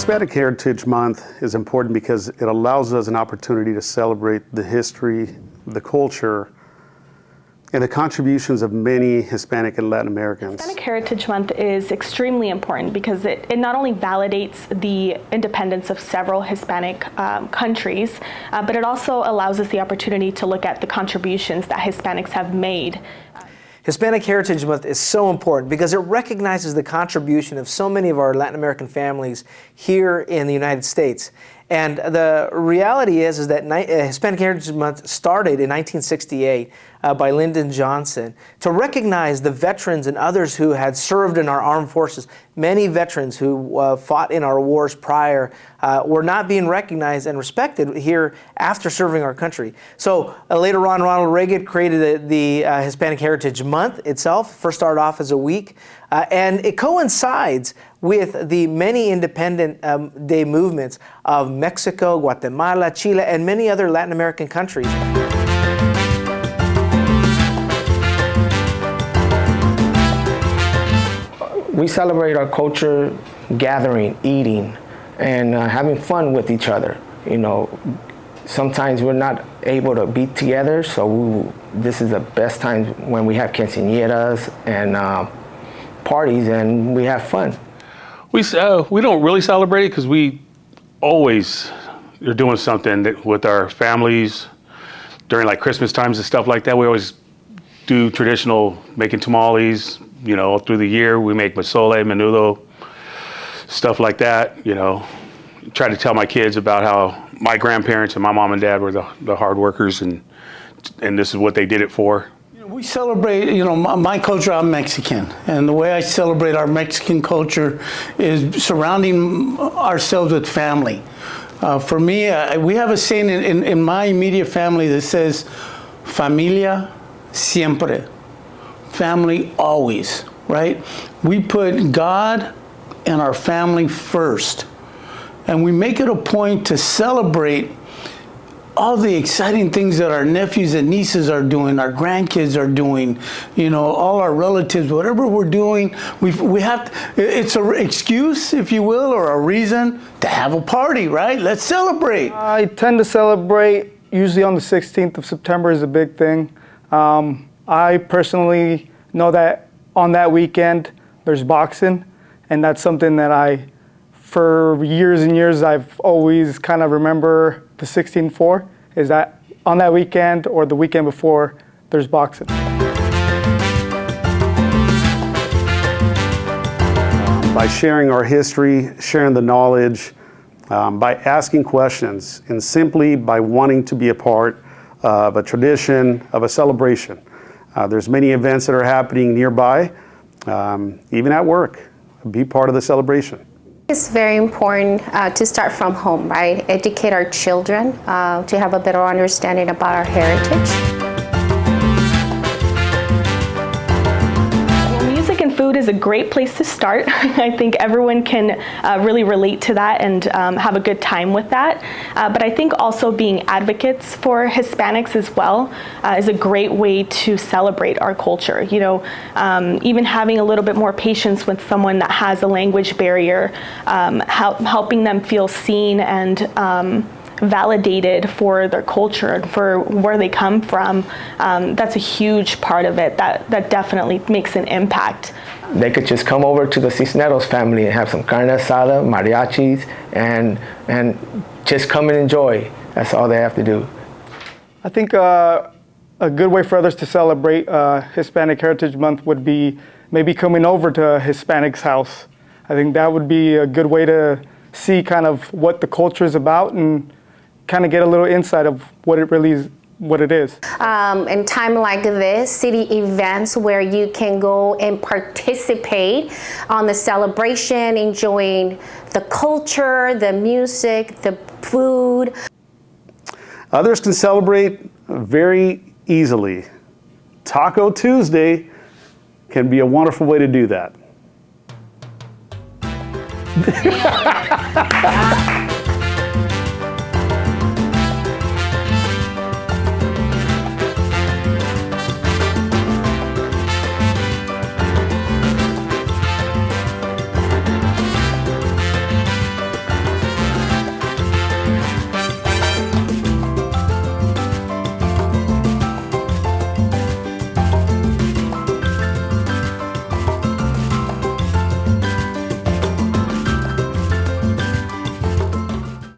Hispanic Heritage Month is important because it allows us an opportunity to celebrate the history, the culture, and the contributions of many Hispanic and Latin Americans. Hispanic Heritage Month is extremely important because it not only validates the independence of several Hispanic countries, but it also allows us the opportunity to look at the contributions that Hispanics have made. Hispanic Heritage Month is so important because it recognizes the contribution of so many of our Latin American families here in the United States. And the reality is that Hispanic Heritage Month started in 1968 by Lyndon Johnson to recognize the veterans and others who had served in our armed forces. Many veterans who fought in our wars prior were not being recognized and respected here after serving our country. So later on, Ronald Reagan created the Hispanic Heritage Month itself. First started off as a week, and it coincides with the many Independent Day movements of Mexico, Guatemala, Chile, and many other Latin American countries. We celebrate our culture, gathering, eating, and having fun with each other. You know, sometimes we're not able to be together, so this is the best time when we have quinceañeras and parties, and we have fun. We don't really celebrate it because we always are doing something with our families during like Christmas times and stuff like that. We always do traditional making tamales. You know, through the year we make pozole, menudo, stuff like that. You know, try to tell my kids about how my grandparents and my mom and dad were the hard workers, and this is what they did it for. We celebrate, you know, my culture, I'm Mexican, and the way I celebrate our Mexican culture is surrounding ourselves with family. For me, we have a saying in my immediate family that says, familia siempre, family always, right? We put God and our family first, and we make it a point to celebrate all the exciting things that our nephews and nieces are doing, our grandkids are doing, you know, all our relatives, whatever we're doing, we have to, it's an excuse, if you will, or a reason to have a party, right? Let's celebrate. I tend to celebrate usually on the 16th of September is a big thing. I personally know that on that weekend there's boxing, and that's something that for years and years, I've always kind of remember the 16-4 is that on that weekend or the weekend before, there's boxing. By sharing our history, sharing the knowledge, by asking questions, and simply by wanting to be a part of a tradition, of a celebration. There's many events that are happening nearby, even at work. Be part of the celebration. It's very important to start from home, right? Educate our children to have a better understanding about our heritage. Music and food is a great place to start. I think everyone can really relate to that and have a good time with that. But I think also being advocates for Hispanics as well is a great way to celebrate our culture. You know, even having a little bit more patience with someone that has a language barrier, helping them feel seen and validated for their culture and for where they come from, that's a huge part of it that definitely makes an impact. They could just come over to the Cisneros family and have some carne asada, mariachis, and just come and enjoy. That's all they have to do. I think a good way for others to celebrate Hispanic Heritage Month would be maybe coming over to a Hispanic's house. I think that would be a good way to see kind of what the culture is about and kind of get a little insight of what it really is. What it is. In time like this, city events where you can go and participate on the celebration, enjoying the culture, the music, the food. Others can celebrate very easily. Taco Tuesday can be a wonderful way to do that.